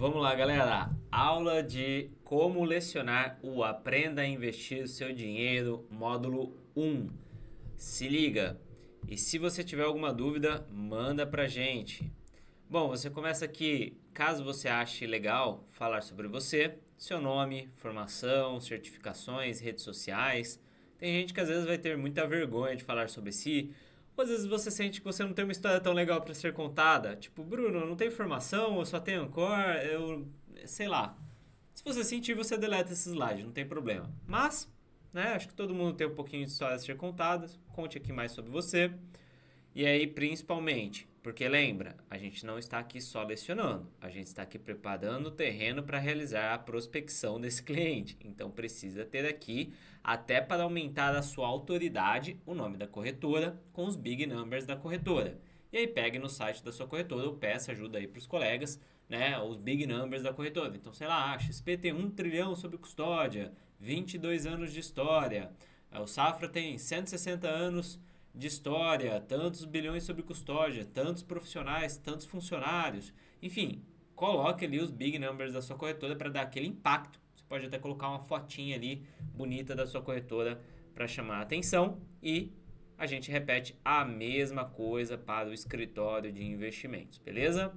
Vamos lá, galera. Aula de como lecionar o Aprenda a Investir o Seu Dinheiro, módulo 1. Se liga. E se você tiver alguma dúvida, manda pra gente. Bom, você começa aqui, caso você ache legal falar sobre você, seu nome, formação, certificações, redes sociais. Tem gente que às vezes vai ter muita vergonha de falar sobre si, ou às vezes você sente que você não tem uma história tão legal para ser contada. Tipo, Bruno, eu não tenho formação, eu só tenho Ancor, eu sei lá. Se você sentir, você deleta esses slides, não tem problema. Mas, né, acho que todo mundo tem um pouquinho de história a ser contada. Conte aqui mais sobre você. E aí, principalmente, porque lembra, a gente não está aqui só lecionando, a gente está aqui preparando o terreno para realizar a prospecção desse cliente. Então, precisa ter aqui, até para aumentar a sua autoridade, o nome da corretora com os big numbers da corretora. E aí, pegue no site da sua corretora ou peça ajuda aí para os colegas, né, os big numbers da corretora. Então, sei lá, a XP tem 1 trilhão sob custódia, 22 anos de história, o Safra tem 160 anos de história, tantos bilhões sob custódia, tantos profissionais, tantos funcionários. Enfim, coloque ali os big numbers da sua corretora para dar aquele impacto. Você pode até colocar uma fotinha ali bonita da sua corretora para chamar a atenção e a gente repete a mesma coisa para o escritório de investimentos, beleza?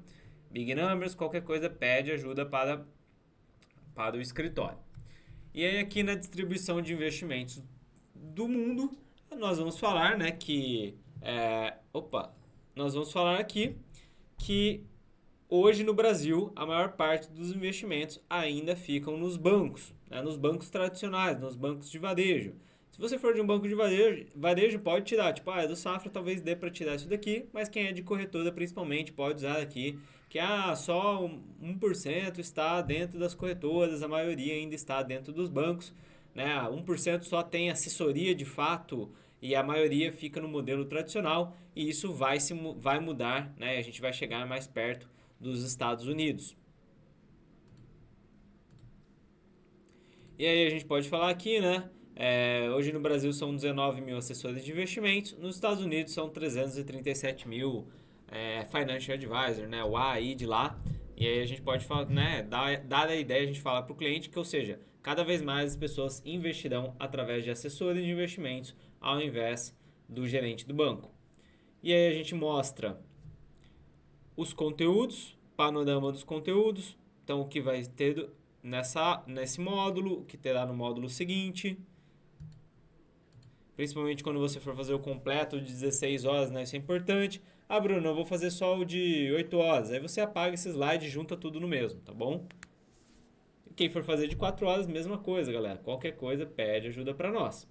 Big numbers, qualquer coisa pede ajuda para o escritório. E aí aqui na distribuição de investimentos do mundo, nós vamos falar, né, nós vamos falar aqui que hoje no Brasil a maior parte dos investimentos ainda ficam nos bancos, né, nos bancos tradicionais, nos bancos de varejo. Se você for de um banco de varejo pode tirar, tipo, é do Safra, talvez dê para tirar isso daqui, mas quem é de corretora principalmente pode usar aqui, que só 1% está dentro das corretoras, a maioria ainda está dentro dos bancos, né? 1% só tem assessoria de fato e a maioria fica no modelo tradicional e isso vai mudar, né? A gente vai chegar mais perto dos Estados Unidos. E aí a gente pode falar aqui, né? Hoje no Brasil são 19 mil assessores de investimentos, nos Estados Unidos são 337 mil Financial Advisor, né? O AI de lá. E aí a gente pode falar, né? Dar a ideia, a gente fala para o cliente que, ou seja, cada vez mais as pessoas investirão através de assessores de investimentos ao invés do gerente do banco. E aí a gente mostra os conteúdos, panorama dos conteúdos, então o que vai ter nesse módulo, o que terá no módulo seguinte, principalmente quando você for fazer o completo de 16 horas, né? Isso é importante. Ah, Bruno, eu vou fazer só o de 8 horas. Aí você apaga esse slide e junta tudo no mesmo, tá bom? Quem for fazer de 4 horas, mesma coisa, galera. Qualquer coisa, pede ajuda para nós.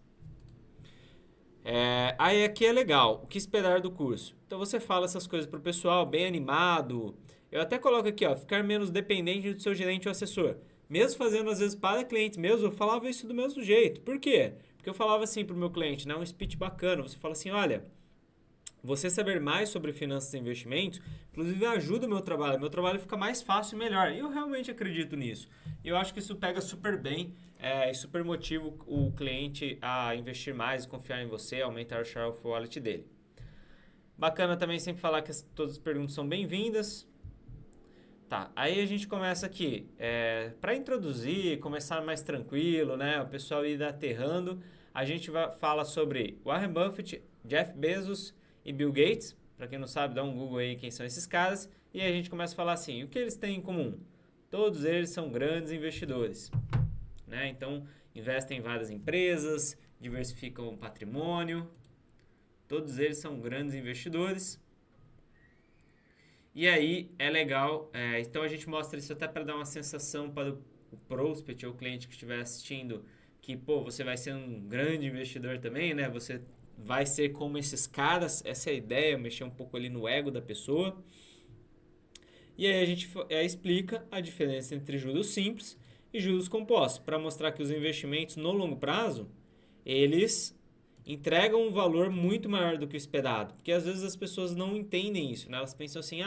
Aí aqui é legal, o que esperar do curso? Então você fala essas coisas pro pessoal, bem animado. Eu até coloco aqui, ó, ficar menos dependente do seu gerente ou assessor. Mesmo fazendo às vezes para clientes mesmo, eu falava isso do mesmo jeito. Por quê? Porque eu falava assim pro meu cliente, né, um speech bacana. Você fala assim, olha, você saber mais sobre finanças e investimentos, inclusive ajuda o meu trabalho fica mais fácil e melhor. E eu realmente acredito nisso. E eu acho que isso pega super bem e super motiva o cliente a investir mais, confiar em você, aumentar o share of wallet dele. Bacana também sempre falar que todas as perguntas são bem-vindas. Tá, aí a gente começa aqui, para introduzir, começar mais tranquilo, né, o pessoal ir aterrando, a gente fala sobre Warren Buffett, Jeff Bezos e Bill Gates. Para quem não sabe, dá um Google aí quem são esses caras, e aí a gente começa a falar assim, o que eles têm em comum? Todos eles são grandes investidores, né, então investem em várias empresas, diversificam o patrimônio, todos eles são grandes investidores. E aí é legal, então a gente mostra isso até para dar uma sensação para o prospect ou o cliente que estiver assistindo que, pô, você vai ser um grande investidor também, né? Você vai ser como esses caras, essa é a ideia, mexer um pouco ali no ego da pessoa. E aí a gente explica a diferença entre juros simples e juros compostos, para mostrar que os investimentos no longo prazo, eles entregam um valor muito maior do que o esperado. Porque às vezes as pessoas não entendem isso, né? Elas pensam assim,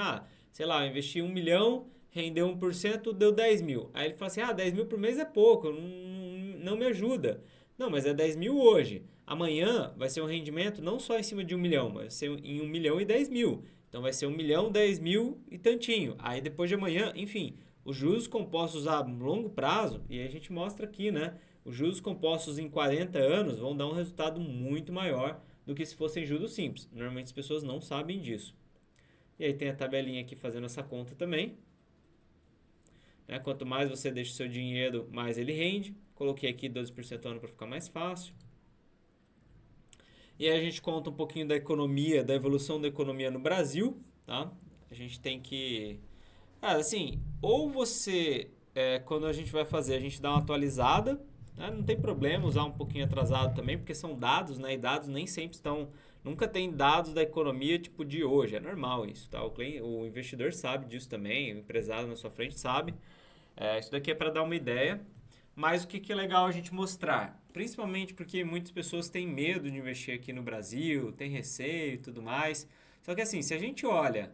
sei lá, eu investi 1 milhão, rendeu 1%, deu 10 mil. Aí ele fala assim, 10 mil por mês é pouco, não me ajuda. Não, mas é 10 mil hoje. Amanhã vai ser um rendimento não só em cima de 1 milhão, mas vai ser em 1 milhão e 10 mil. Então vai ser 1 milhão, 10 mil e tantinho. Aí depois de amanhã, enfim, Os juros compostos a longo prazo, e a gente mostra aqui, né? Os juros compostos em 40 anos vão dar um resultado muito maior do que se fossem juros simples. Normalmente as pessoas não sabem disso. E aí tem a tabelinha aqui fazendo essa conta também. Né? Quanto mais você deixa o seu dinheiro, mais ele rende. Coloquei aqui 12% ao ano para ficar mais fácil. E aí a gente conta um pouquinho da economia, da evolução da economia no Brasil, tá? A gente tem que... Cara, assim, ou você, quando a gente vai fazer, a gente dá uma atualizada, né? Não tem problema usar um pouquinho atrasado também, porque são dados, né? E dados nem sempre estão... Nunca tem dados da economia tipo de hoje, é normal isso, tá? O investidor sabe disso também, o empresário na sua frente sabe. Isso daqui é para dar uma ideia. Mas o que é legal a gente mostrar? Principalmente porque muitas pessoas têm medo de investir aqui no Brasil, têm receio e tudo mais. Só que assim, se a gente olha,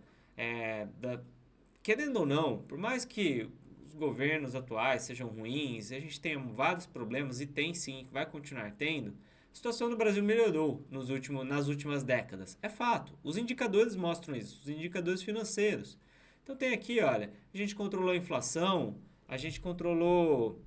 querendo ou não, por mais que os governos atuais sejam ruins, a gente tenha vários problemas, e tem sim, vai continuar tendo, a situação no Brasil melhorou nas últimas décadas. É fato, os indicadores mostram isso, os indicadores financeiros. Então tem aqui, olha, a gente controlou a inflação, a gente controlou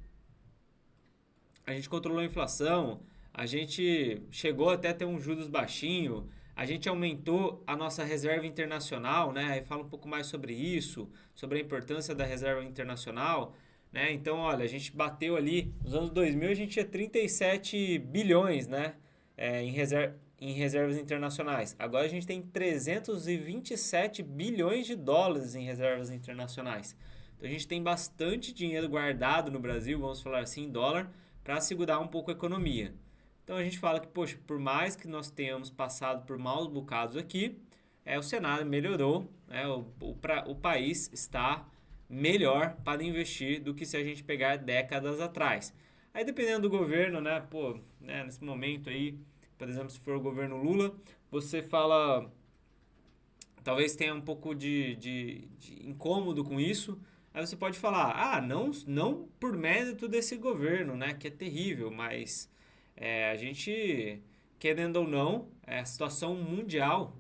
a inflação, a gente chegou até a ter um juros baixinho, a gente aumentou a nossa reserva internacional, né? Aí fala um pouco mais sobre isso, sobre a importância da reserva internacional, né? Então, olha, a gente bateu ali, nos anos 2000 a gente tinha 37 bilhões, né? Em reservas internacionais. Agora a gente tem 327 bilhões de dólares em reservas internacionais. Então a gente tem bastante dinheiro guardado no Brasil, vamos falar assim, em dólar, para segurar um pouco a economia. Então a gente fala que, poxa, por mais que nós tenhamos passado por maus bocados aqui, o cenário melhorou, né? O país está melhor para investir do que se a gente pegar décadas atrás. Aí dependendo do governo, né? Pô, né, nesse momento aí, por exemplo, se for o governo Lula, você fala, talvez tenha um pouco de incômodo com isso. Aí você pode falar, não por mérito desse governo, né, que é terrível, mas a gente, querendo ou não, a situação mundial,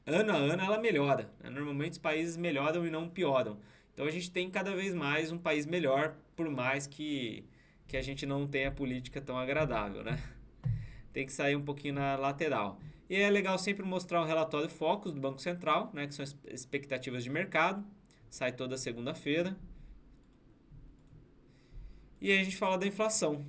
ano a ano, ela melhora, né? Normalmente os países melhoram e não pioram. Então a gente tem cada vez mais um país melhor, por mais que a gente não tenha política tão agradável, né? Tem que sair um pouquinho na lateral. E é legal sempre mostrar o relatório Focus do Banco Central, né, que são as expectativas de mercado. Sai toda segunda-feira. E aí a gente fala da inflação.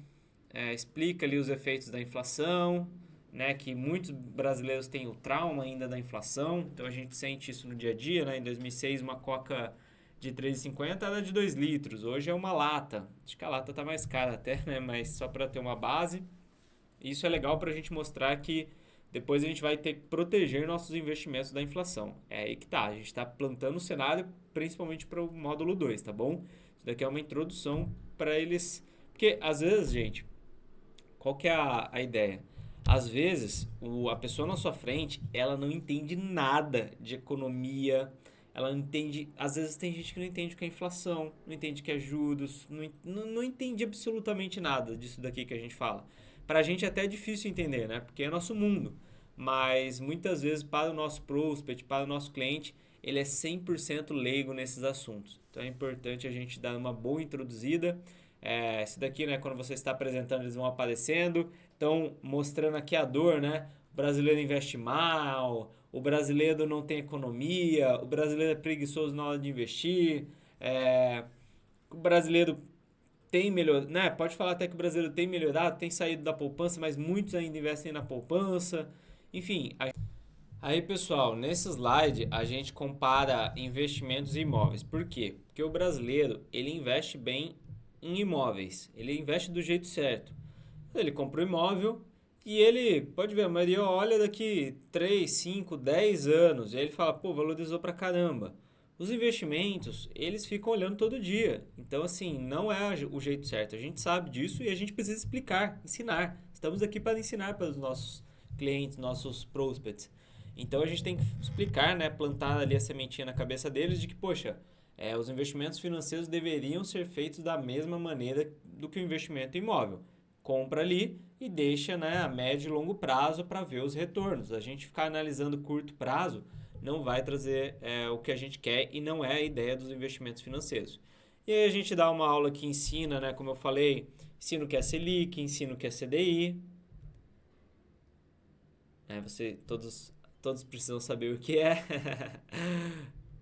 Explica ali os efeitos da inflação, né, que muitos brasileiros têm o trauma ainda da inflação. Então a gente sente isso no dia a dia, né? Em 2006 uma coca de 3,50 era de 2 litros. Hoje é uma lata. Acho que a lata está mais cara até, né? Mas só para ter uma base. Isso é legal para a gente mostrar que depois a gente vai ter que proteger nossos investimentos da inflação. É aí que tá, a gente está plantando o cenário principalmente para o módulo 2, tá bom? Isso daqui é uma introdução para eles... Porque às vezes, gente, qual que é a ideia? Às vezes, a pessoa na sua frente, ela não entende nada de economia, ela não entende... Às vezes tem gente que não entende o que é inflação, não entende o que é juros, não entende absolutamente nada disso daqui que a gente fala. Pra gente até é difícil entender, né? Porque é nosso mundo. Mas muitas vezes para o nosso prospect, para o nosso cliente, ele é 100% leigo nesses assuntos. Então é importante a gente dar uma boa introduzida. Esse daqui, né, quando você está apresentando, eles vão aparecendo. Então, mostrando aqui a dor, né? O brasileiro investe mal, o brasileiro não tem economia, o brasileiro é preguiçoso na hora de investir, o brasileiro tem melhorado, né? Pode falar até que o brasileiro tem melhorado, tem saído da poupança, mas muitos ainda investem na poupança. Enfim, aí pessoal, nesse slide a gente compara investimentos e imóveis. Por quê? Porque o brasileiro, ele investe bem em imóveis, ele investe do jeito certo. Ele compra um imóvel e ele, pode ver, a maioria olha daqui 3, 5, 10 anos e aí ele fala, pô, valorizou pra caramba. Os investimentos, eles ficam olhando todo dia. Então, assim, não é o jeito certo. A gente sabe disso e a gente precisa explicar, ensinar. Estamos aqui para ensinar para os nossos clientes, nossos prospects. Então, a gente tem que explicar, né, plantar ali a sementinha na cabeça deles de que, poxa, os investimentos financeiros deveriam ser feitos da mesma maneira do que o investimento imóvel. Compra ali e deixa, né, a médio e longo prazo para ver os retornos. A gente ficar analisando curto prazo não vai trazer o que a gente quer e não é a ideia dos investimentos financeiros. E aí a gente dá uma aula que ensina, né, como eu falei, ensina o que é Selic, ensina o que é CDI. Todos precisam saber o que é.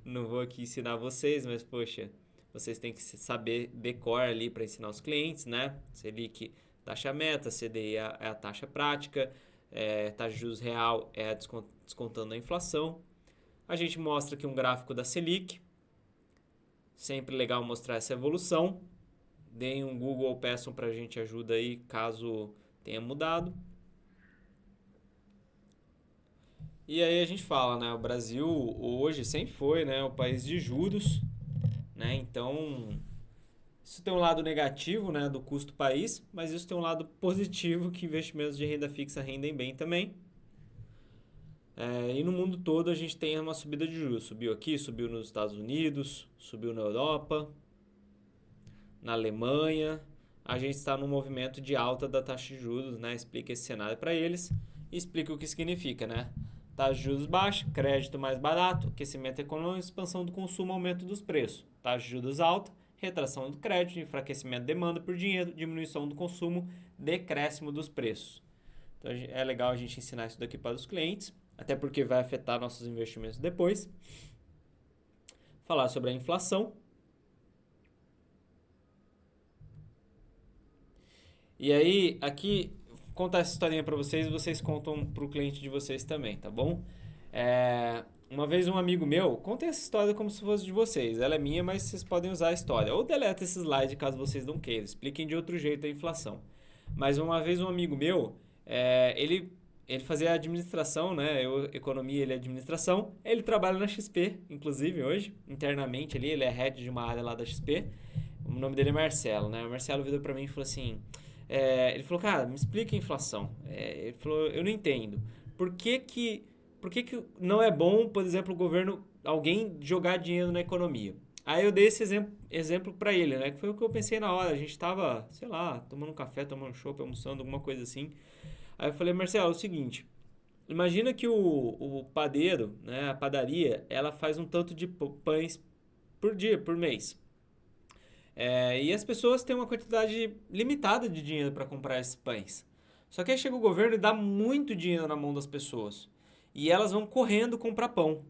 Não vou aqui ensinar vocês, mas poxa, vocês têm que saber decor ali para ensinar os clientes, né? Selic, taxa meta, CDI é a taxa prática, taxa de juros real é descontando a inflação. A gente mostra aqui um gráfico da Selic. Sempre legal mostrar essa evolução. Deem um Google ou peçam para a gente ajuda aí caso tenha mudado. E aí a gente fala, né? O Brasil hoje sempre foi, né, o país de juros, né? Então, isso tem um lado negativo, né, do custo país, mas isso tem um lado positivo que investimentos de renda fixa rendem bem também. E no mundo todo a gente tem uma subida de juros. Subiu aqui, subiu nos Estados Unidos, subiu na Europa, na Alemanha. A gente está num movimento de alta da taxa de juros, né? Explica esse cenário para eles e explica o que significa, né? Taxa de juros baixa, crédito mais barato, aquecimento econômico, expansão do consumo, aumento dos preços. Taxa de juros alta, retração do crédito, enfraquecimento da demanda por dinheiro, diminuição do consumo, decréscimo dos preços. Então é legal a gente ensinar isso daqui para os clientes, até porque vai afetar nossos investimentos depois. Falar sobre a inflação. E aí, aqui, contar essa historinha para vocês e vocês contam para o cliente de vocês também, tá bom? Uma vez um amigo meu, contei essa história como se fosse de vocês. Ela é minha, mas vocês podem usar a história. Ou deleta esse slide caso vocês não queiram. Expliquem de outro jeito a inflação. Mas uma vez um amigo meu, ele fazia administração, né? Eu economia, ele é administração. Ele trabalha na XP, inclusive, hoje, internamente ali. Ele é head de uma área lá da XP. O nome dele é Marcelo, né? O Marcelo virou pra mim e falou assim... ele falou, cara, me explica a inflação. Ele falou, eu não entendo. Por que não é bom, por exemplo, o governo, alguém jogar dinheiro na economia? Aí eu dei esse exemplo para ele, né? Que foi o que eu pensei na hora. A gente tava, sei lá, tomando um café, tomando um chopp, almoçando, alguma coisa assim. Aí eu falei, Marcelo, é o seguinte, imagina que o padeiro, né, a padaria, ela faz um tanto de pães por dia, por mês. E as pessoas têm uma quantidade limitada de dinheiro para comprar esses pães. Só que aí chega o governo e dá muito dinheiro na mão das pessoas. E elas vão correndo comprar pão.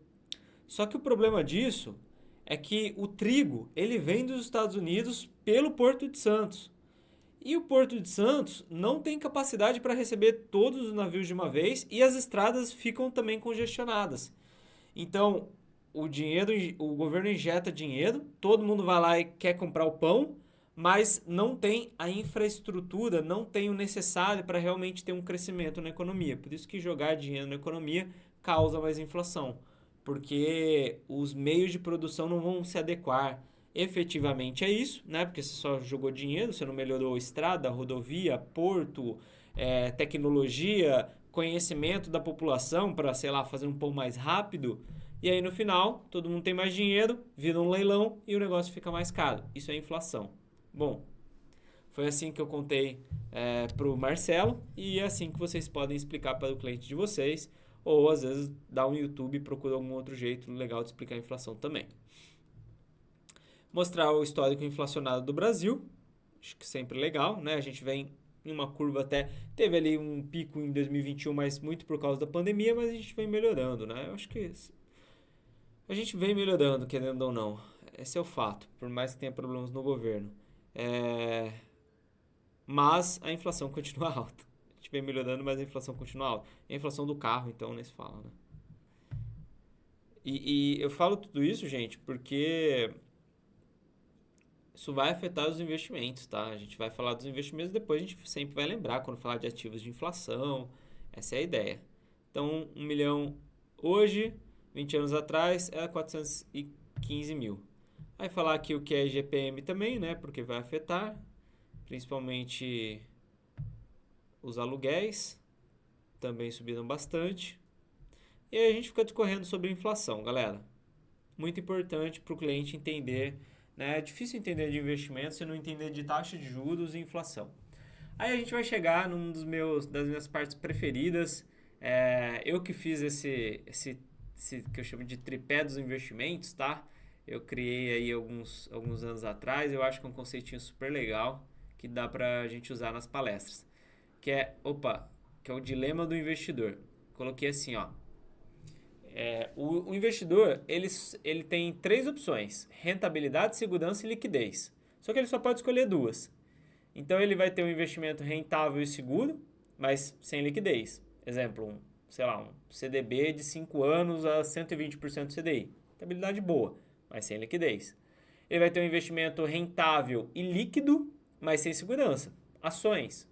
Só que o problema disso é que o trigo, ele vem dos Estados Unidos pelo Porto de Santos. E o Porto de Santos não tem capacidade para receber todos os navios de uma vez e as estradas ficam também congestionadas. Então, o governo injeta dinheiro, todo mundo vai lá e quer comprar o pão, mas não tem a infraestrutura, não tem o necessário para realmente ter um crescimento na economia. Por isso que jogar dinheiro na economia causa mais inflação, porque os meios de produção não vão se adequar efetivamente a isso, né? Porque você só jogou dinheiro, você não melhorou estrada, rodovia, porto, tecnologia, conhecimento da população para, sei lá, fazer um pão mais rápido. E aí no final, todo mundo tem mais dinheiro, vira um leilão e o negócio fica mais caro. Isso é inflação. Bom, foi assim que eu contei para o Marcelo e é assim que vocês podem explicar para o cliente de vocês. Ou às vezes dá um YouTube e procura algum outro jeito legal de explicar a inflação também. Mostrar o histórico inflacionário do Brasil, acho que sempre legal, né? A gente vem em uma curva até, teve ali um pico em 2021, mas muito por causa da pandemia, mas a gente vem melhorando, né? Eu acho que a gente vem melhorando, querendo ou não. Esse é o fato, por mais que tenha problemas no governo. Mas a inflação continua alta. A gente vem melhorando, mas a inflação continua alta. E a inflação do carro, então, nem se fala, né? E eu falo tudo isso, gente, porque isso vai afetar os investimentos, tá? A gente vai falar dos investimentos, depois a gente sempre vai lembrar quando falar de ativos de inflação. Essa é a ideia. Então, 1 milhão hoje, 20 anos atrás, era 415 mil. Aí falar aqui o que é IGPM também, né? Porque vai afetar, principalmente os aluguéis, também subiram bastante. E aí a gente fica discorrendo sobre inflação, galera. Muito importante para o cliente entender, né? É difícil entender de investimento se não entender de taxa de juros e inflação. Aí a gente vai chegar num das minhas partes preferidas. Eu que fiz esse que eu chamo de tripé dos investimentos, tá? Eu criei aí alguns anos atrás. Eu acho que é um conceitinho super legal que dá pra gente usar nas palestras. Que é o dilema do investidor. Coloquei assim, ó. O investidor, ele tem três opções: rentabilidade, segurança e liquidez. Só que ele só pode escolher duas. Então ele vai ter um investimento rentável e seguro, mas sem liquidez. Exemplo, sei lá, um CDB de 5 anos a 120% CDI. Rentabilidade boa, mas sem liquidez. Ele vai ter um investimento rentável e líquido, mas sem segurança. Ações.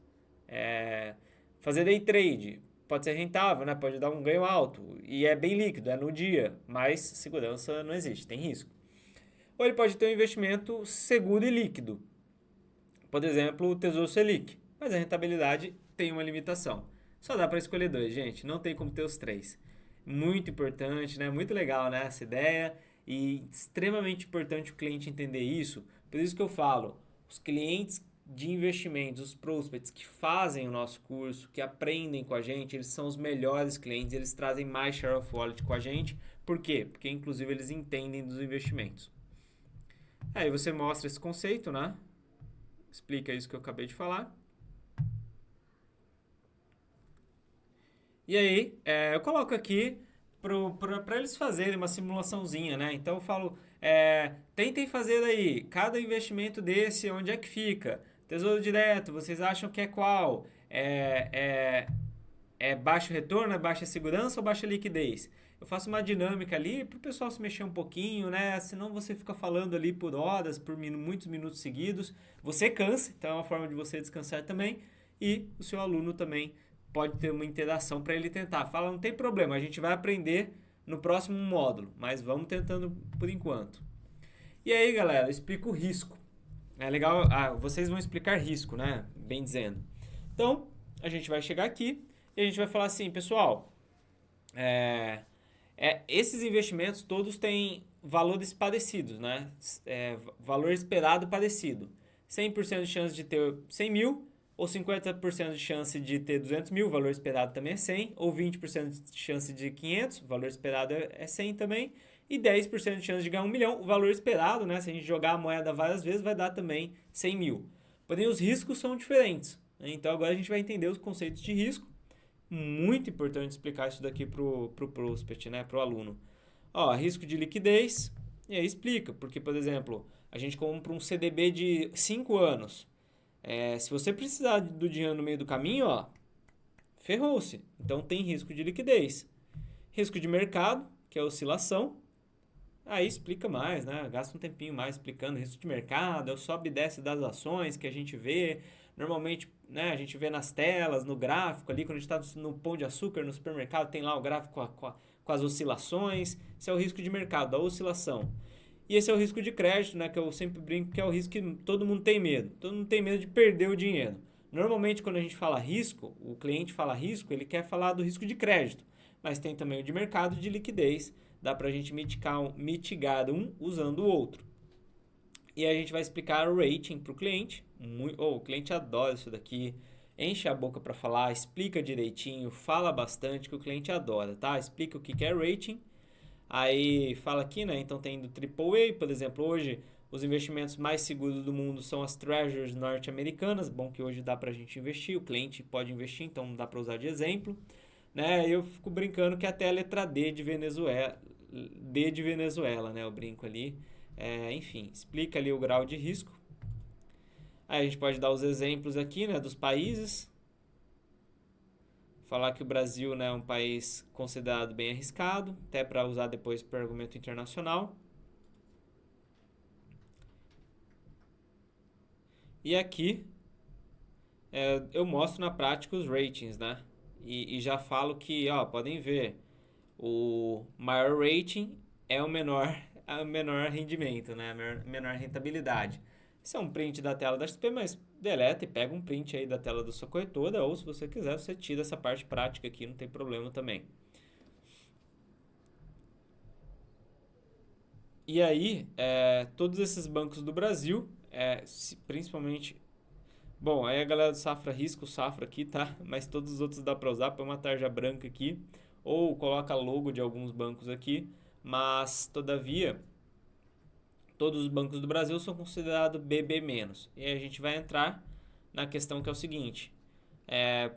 Fazer day trade. Pode ser rentável, né? Pode dar um ganho alto. E é bem líquido, é no dia. Mas segurança não existe, tem risco. Ou ele pode ter um investimento seguro e líquido. Por exemplo, o Tesouro Selic. Mas a rentabilidade tem uma limitação. Só dá para escolher dois, gente. Não tem como ter os três. Muito importante, né? Muito legal, né? Essa ideia. E extremamente importante o cliente entender isso. Por isso que eu falo, os clientes de investimentos, os prospects que fazem o nosso curso, que aprendem com a gente, eles são os melhores clientes, eles trazem mais share of wallet com a gente. Por quê? Porque inclusive eles entendem dos investimentos. Aí você mostra esse conceito, né? Explica isso que eu acabei de falar. E aí, eu coloco aqui para eles fazerem uma simulaçãozinha, né? Então eu falo, tentem fazer aí, cada investimento desse, onde é que fica? Tesouro direto, vocês acham que é qual? É baixo retorno, é baixa segurança ou baixa liquidez? Eu faço uma dinâmica ali para o pessoal se mexer um pouquinho, né? Senão você fica falando ali por horas, por muitos minutos seguidos. Você cansa, então é uma forma de você descansar também. E o seu aluno também pode ter uma interação para ele tentar. Fala, não tem problema, a gente vai aprender no próximo módulo, mas vamos tentando por enquanto. E aí, galera, eu explico o risco. É legal, vocês vão explicar risco, né? Bem dizendo. Então, a gente vai chegar aqui e a gente vai falar assim, pessoal, esses investimentos todos têm valores parecidos, né? Valor esperado parecido. 100% de chance de ter 100 mil, ou 50% de chance de ter 200 mil, o valor esperado também é 100, ou 20% de chance de 500, o valor esperado é 100 também, e 10% de chance de ganhar 1 milhão, o valor esperado, né? Se a gente jogar a moeda várias vezes, vai dar também 100 mil. Porém, os riscos são diferentes, né? Então, agora a gente vai entender os conceitos de risco. Muito importante explicar isso daqui pro prospect, né? Pro aluno. Ó, risco de liquidez, e aí explica, porque, por exemplo, a gente compra um CDB de 5 anos. Se você precisar do dinheiro no meio do caminho, ó, ferrou-se. Então tem risco de liquidez. Risco de mercado, que é a oscilação. Aí explica mais, né? Gasta um tempinho mais explicando risco de mercado, é o sobe e desce das ações que a gente vê. Normalmente, né, a gente vê nas telas, no gráfico ali, quando a gente está no Pão de Açúcar, no supermercado, tem lá o gráfico com as oscilações. Esse é o risco de mercado, a oscilação. E esse é o risco de crédito, né, que eu sempre brinco que é o risco que todo mundo tem medo. Todo mundo tem medo de perder o dinheiro. Normalmente, quando a gente fala risco, o cliente fala risco, ele quer falar do risco de crédito. Mas tem também o de mercado e de liquidez. Dá para a gente mitigar um usando o outro. E a gente vai explicar o rating para o cliente. O cliente adora isso daqui. Enche a boca para falar, explica direitinho, fala bastante que o cliente adora, tá? Explica o que é rating. Aí fala aqui, né? Então tem do AAA, por exemplo, hoje os investimentos mais seguros do mundo são as treasuries norte-americanas. Bom que hoje dá pra gente investir, o cliente pode investir, então dá pra usar de exemplo, né? Eu fico brincando que até a letra D de Venezuela, né? Eu brinco ali. Enfim, explica ali o grau de risco. Aí a gente pode dar os exemplos aqui, né, dos países. Falar que o Brasil, né, é um país considerado bem arriscado, até para usar depois para argumento internacional. E aqui eu mostro na prática os ratings, né? E já falo que, ó, podem ver, o maior rating é o menor rendimento, né? A menor rentabilidade. Isso é um print da tela da XP, mas deleta e pega um print aí da tela da sua corretora, ou se você quiser, você tira essa parte prática aqui, não tem problema também. E aí, todos esses bancos do Brasil, principalmente... Bom, aí a galera do Safra risca o Safra aqui, tá? Mas todos os outros dá para usar, põe uma tarja branca aqui, ou coloca logo de alguns bancos aqui, mas, todavia, todos os bancos do Brasil são considerados BB-. E aí a gente vai entrar na questão que é o seguinte: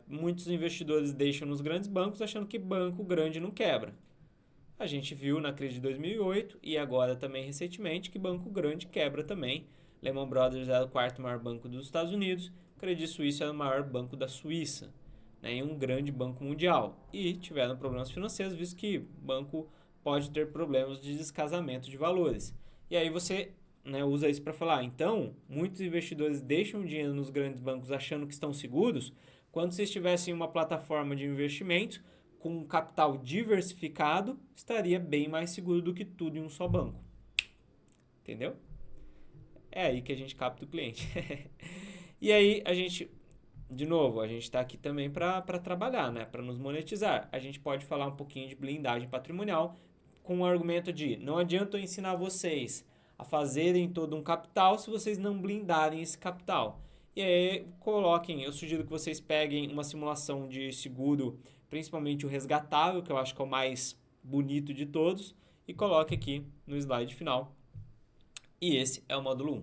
muitos investidores deixam nos grandes bancos achando que banco grande não quebra. A gente viu na crise de 2008 e agora também recentemente que banco grande quebra também. Lehman Brothers era o quarto maior banco dos Estados Unidos, Credit Suisse era o maior banco da Suíça, né, e um grande banco mundial. E tiveram problemas financeiros, visto que banco pode ter problemas de descasamento de valores. E aí você, né, usa isso para falar, então, muitos investidores deixam dinheiro nos grandes bancos achando que estão seguros, quando se estivessem em uma plataforma de investimento com um capital diversificado, estaria bem mais seguro do que tudo em um só banco. Entendeu? É aí que a gente capta o cliente. E aí a gente, de novo, a gente está aqui também para trabalhar, né? Para nos monetizar. A gente pode falar um pouquinho de blindagem patrimonial com o argumento de não adianta eu ensinar vocês a fazerem todo um capital se vocês não blindarem esse capital. E aí coloquem, eu sugiro que vocês peguem uma simulação de seguro, principalmente o resgatável, que eu acho que é o mais bonito de todos, e coloquem aqui no slide final. E esse é o módulo 1.